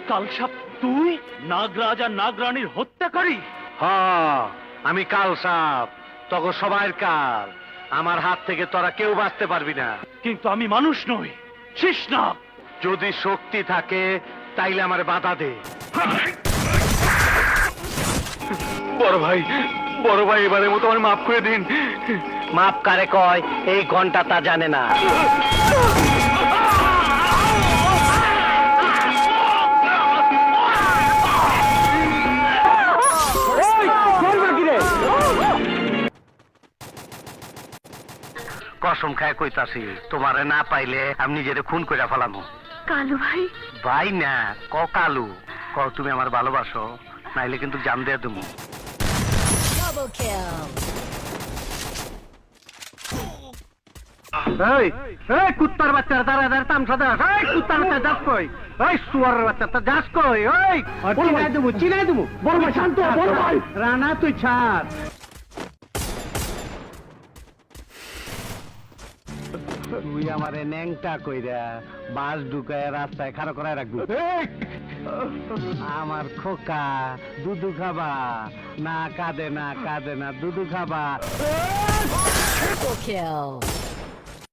কালসাপ তুই নাগরাজ আর নাগরানীর হত্যাকারী? হ্যাঁ, আমি কাল সাপ, তখন সবাই কাল। আমার হাত থেকে তোরা কেউ বাঁচতে পারবি না। কিন্তু আমি মানুষ নই, শেষ না। যদি শক্তি থাকে তাইলে আমার বাধা দে। বড় ভাই, বড় ভাই, এবারের মতো আমার মাফ করে দিন। মাপ কারে কয় এই ঘন্টা তা জানে না। কসম খায় কইতাছি, তোমারে না পাইলে আমি নিজেরে খুন কইরা ফেলামু। কালু ভাই, ভাই না, ক কালু, ক তুমি আমার ভালোবাসো, নাইলে কিন্তু জান দিয়ে দেবো। এই এই কুত্তার বাচ্চা দাঁড়া দাঁড়া তামসা দাস, এই কুত্তার বাচ্চা যাস কই, এই সুয়ারের বাচ্চা তা যাস কই, ওই চিনাই দেবো। বড় ভাই শান্ত, বড় ভাই রানা তুই ছাড়। তুই আমারে ন্যাংটা কইরা বাস ঢুকায় রাস্তায় খাড়া করায় রাখবি। আমার খোকা দুধু খাবা না, কাঁদে না, কাঁদে না, দুধু খাবা। triple kill.